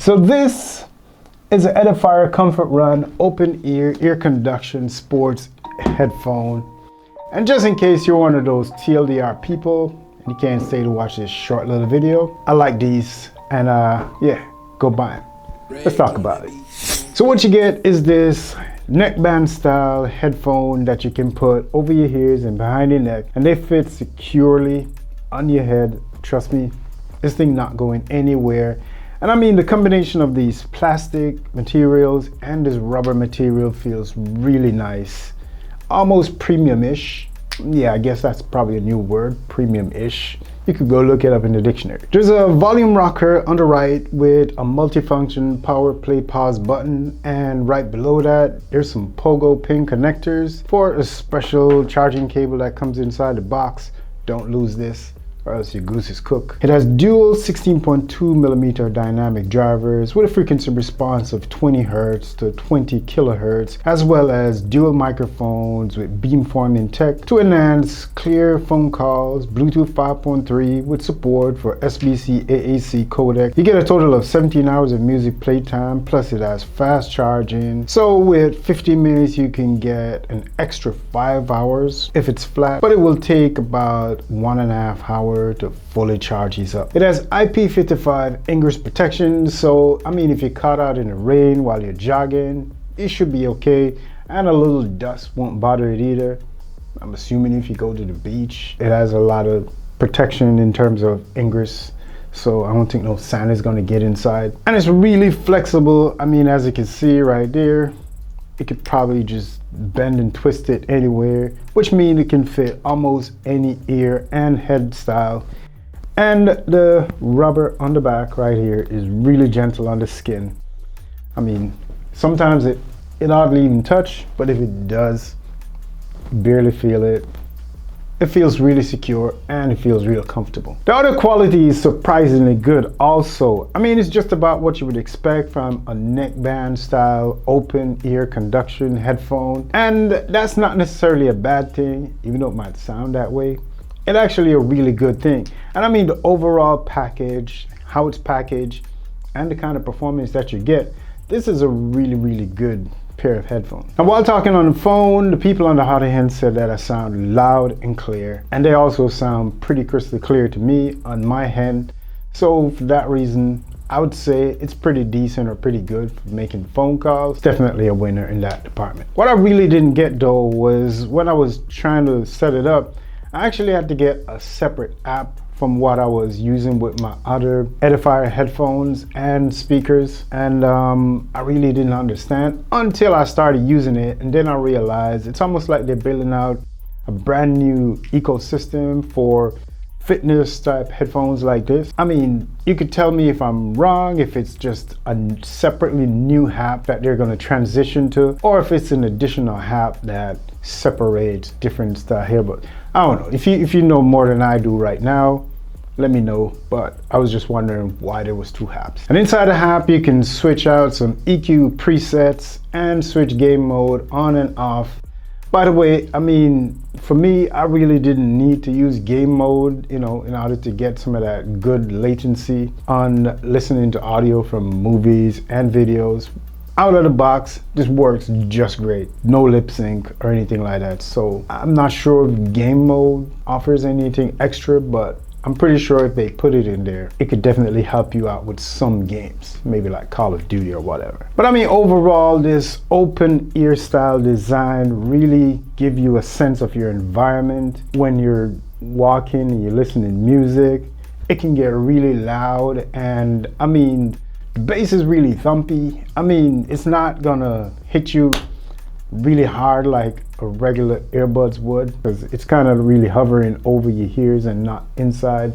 So this is an Edifier Comfo Run open ear conduction sports headphone. And just in case you're one of those TLDR people and you can't stay to watch this short little video, I like these, and yeah, go buy them. Let's talk about it. So what you get is this neckband style headphone that you can put over your ears and behind your neck, and they fit securely on your head. Trust me, this thing not going anywhere. And I mean, the combination of these plastic materials and this rubber material feels really nice, almost premium-ish. Yeah, I guess that's probably a new word, premium-ish. You could go look it up in the dictionary. There's a volume rocker on the right with a multifunction power play pause button, and right below that there's some pogo pin connectors for a special charging cable that comes inside the box. Don't lose this, or else your goose is cooked. It has dual 16.2mm dynamic drivers with a frequency response of 20 Hz to 20 kHz, as well as dual microphones with beamforming tech to enhance clear phone calls, Bluetooth 5.3 with support for SBC AAC codec. You get a total of 17 hours of music playtime, plus it has fast charging. So with 50 minutes you can get an extra 5 hours if it's flat, but it will take about 1.5 hours to fully charge these up. It has IP55 ingress protection, so I mean, if you're caught out in the rain while you're jogging, it should be okay, and a little dust won't bother it either. I'm assuming if you go to the beach, it has a lot of protection in terms of ingress, so I don't think no sand is going to get inside. And it's really flexible. I mean, as you can see right there, it could probably just bend and twist it anywhere, which means it can fit almost any ear and head style. And the rubber on the back right here is really gentle on the skin. I mean, sometimes it hardly even touch, but if it does, barely feel it. It feels really secure and it feels real comfortable. The audio quality is surprisingly good also. I mean, it's just about what you would expect from a neckband style open ear conduction headphone. And that's not necessarily a bad thing, even though it might sound that way. It's actually a really good thing. And I mean, the overall package, how it's packaged, and the kind of performance that you get, this is a really, really good pair of headphones. Now, while talking on the phone, the people on the other end said that I sound loud and clear, and they also sound pretty crystal clear to me on my end. So for that reason, I would say it's pretty decent or pretty good for making phone calls. Definitely a winner in that department. What I really didn't get though was when I was trying to set it up, I actually had to get a separate app from what I was using with my other Edifier headphones and speakers, and I really didn't understand until I started using it, and then I realized it's almost like they're building out a brand new ecosystem for fitness type headphones like this. I mean, you could tell me if I'm wrong, if it's just a separately new app that they're going to transition to, or if it's an additional app that separates different style here, but I don't know. If you know more than I do right now, let me know, but I was just wondering why there was two apps. And inside the app you can switch out some EQ presets and switch game mode on and off. By the way, I mean, for me, I really didn't need to use game mode, you know, in order to get some of that good latency on listening to audio from movies and videos. Out of the box, this works just great. No lip sync or anything like that. So I'm not sure if game mode offers anything extra, but I'm pretty sure if they put it in there, it could definitely help you out with some games, maybe like Call of Duty or whatever. But I mean, overall, this open ear style design really give you a sense of your environment. When you're walking and you're listening to music, it can get really loud, and I mean, the bass is really thumpy. I mean, it's not gonna hit you really hard like a regular earbuds would, because it's kind of really hovering over your ears and not inside,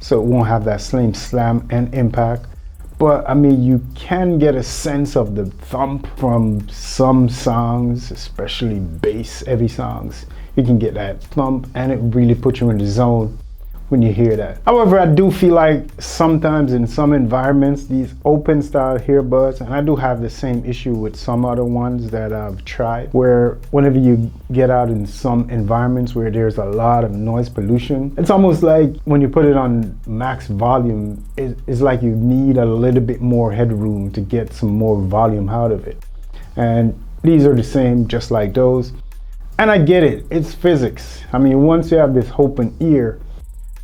so it won't have that same slam and impact. But I mean, you can get a sense of the thump from some songs, especially bass heavy songs. You can get that thump and it really puts you in the zone when you hear that. However, I do feel like sometimes in some environments, these open style earbuds, and I do have the same issue with some other ones that I've tried, where whenever you get out in some environments where there's a lot of noise pollution, it's almost like when you put it on max volume, it's like you need a little bit more headroom to get some more volume out of it. And these are the same, just like those. And I get it, it's physics. I mean, once you have this open ear,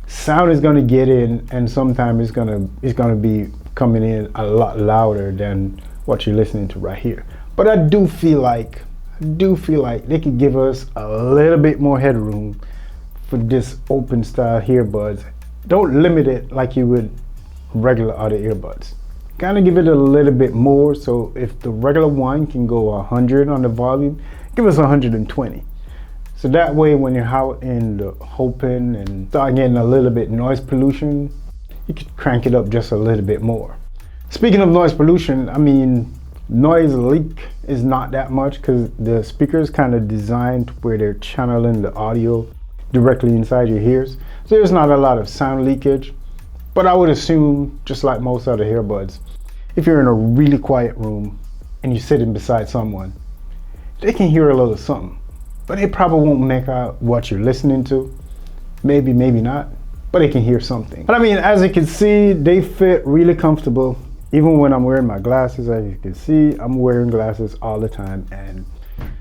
sound is gonna get in, and sometimes it's gonna be coming in a lot louder than what you're listening to right here. But I do feel like they could give us a little bit more headroom for this open style earbuds. Don't limit it like you would regular other earbuds. Kind of give it a little bit more. So if the regular one can go 100 on the volume, give us 120. So that way, when you're out in the open and start getting a little bit noise pollution, you can crank it up just a little bit more. Speaking of noise pollution, I mean, noise leak is not that much because the speaker is kind of designed where they're channeling the audio directly inside your ears. So there's not a lot of sound leakage, but I would assume, just like most other earbuds, if you're in a really quiet room and you're sitting beside someone, they can hear a little something. But they probably won't make out what you're listening to. Maybe, maybe not, but they can hear something. But I mean, as you can see, they fit really comfortable. Even when I'm wearing my glasses, as you can see, I'm wearing glasses all the time. And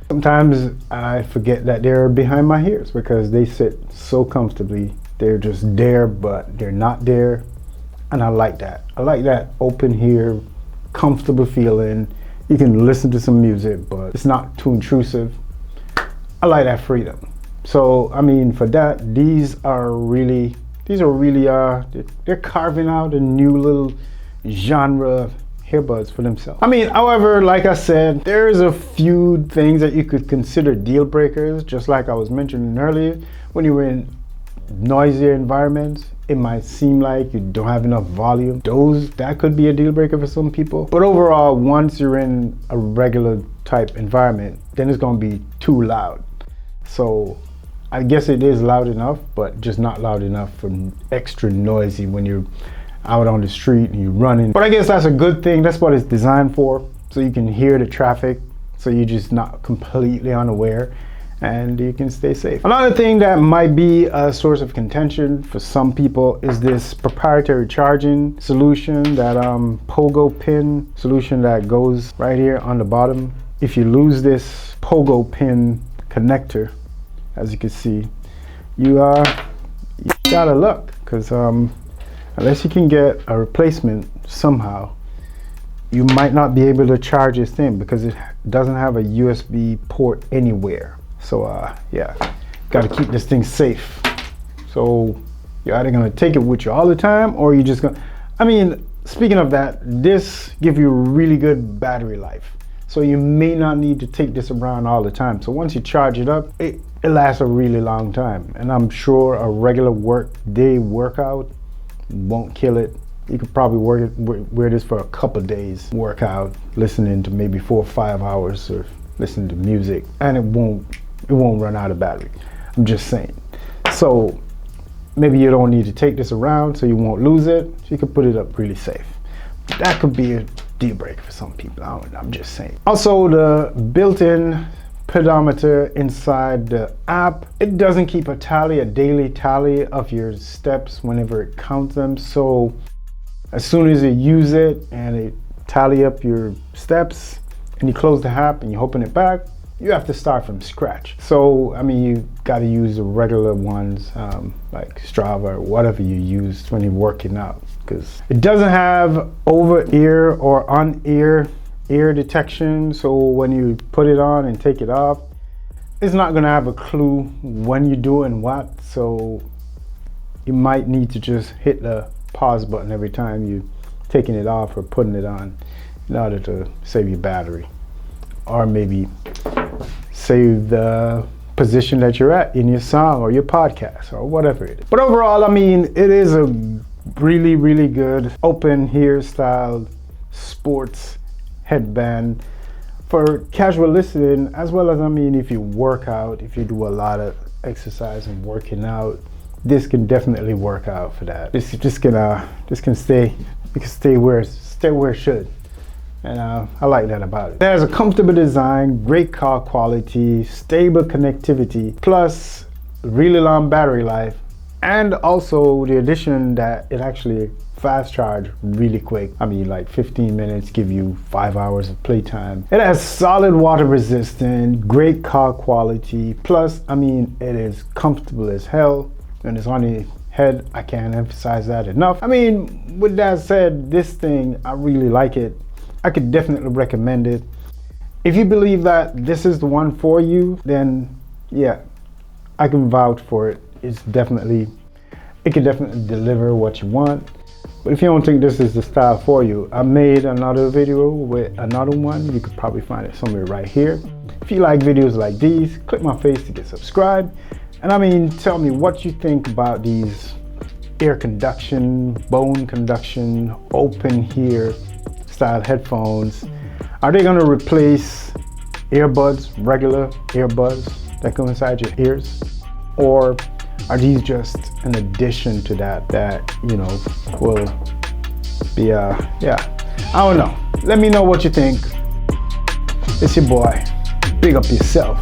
sometimes I forget that they're behind my ears because they sit so comfortably. They're just there, but they're not there. And I like that. I like that open ear, comfortable feeling. You can listen to some music, but it's not too intrusive. I like that freedom. So, I mean, for that, these are really, they're carving out a new little genre of earbuds for themselves. I mean, however, like I said, there's a few things that you could consider deal breakers, just like I was mentioning earlier. When you're in noisier environments, it might seem like you don't have enough volume. That could be a deal breaker for some people. But overall, once you're in a regular type environment, then it's gonna be too loud. So I guess it is loud enough, but just not loud enough for extra noisy when you're out on the street and you're running. But I guess that's a good thing. That's what it's designed for. So you can hear the traffic, so you're just not completely unaware and you can stay safe. Another thing that might be a source of contention for some people is this proprietary charging solution, that pogo pin solution that goes right here on the bottom. If you lose this pogo pin connector, as you can see, you gotta look, because unless you can get a replacement somehow, you might not be able to charge this thing because it doesn't have a USB port anywhere. So yeah, gotta keep this thing safe. So you're either gonna take it with you all the time, or you're just gonna, I mean, speaking of that, this gives you really good battery life. So you may not need to take this around all the time. So once you charge it up, it lasts a really long time. And I'm sure a regular day workout won't kill it. You could probably wear this for a couple days, workout, listening to maybe 4 or 5 hours or listening to music, and it won't run out of battery. I'm just saying. So maybe you don't need to take this around so you won't lose it. So you could put it up really safe. That could be a deal breaker for some people. I'm just saying. Also, the built-in pedometer inside the app, it doesn't keep a daily tally of your steps whenever it counts them. So as soon as you use it and it tally up your steps and you close the app and you open it back, you have to start from scratch. So I mean, you got to use the regular ones like Strava or whatever you use when you're working out, because it doesn't have over-ear or on-ear detection. So when you put it on and take it off, it's not gonna have a clue when you're doing what. So you might need to just hit the pause button every time you're taking it off or putting it on in order to save your battery, or maybe save the position that you're at in your song or your podcast or whatever it is. But overall, I mean, it is a really, really good open ear style sports headband for casual listening, as well as, I mean, if you work out, if you do a lot of exercise and working out, this can definitely work out for that. This can stay, it can stay where it should. And I like that about it. It has a comfortable design, great car quality, stable connectivity, plus really long battery life, and also the addition that it actually fast charge really quick. I mean, like 15 minutes give you 5 hours of playtime. It has solid water resistant, great car quality, plus I mean it is comfortable as hell, and it's on the head. I can't emphasize that enough. I mean, with that said, this thing, I really like it. I could definitely recommend it. If you believe that this is the one for you, then yeah, I can vouch for it. It can definitely deliver what you want. But if you don't think this is the style for you, I made another video with another one. You could probably find it somewhere right here. If you like videos like these, click my face to get subscribed. And I mean, tell me what you think about these ear conduction, bone conduction, open ear style headphones. Are they gonna replace earbuds, regular earbuds that go inside your ears? Or are these just an addition to that you know, will be yeah, I don't know. Let me know what you think. It's your boy. Big up yourself.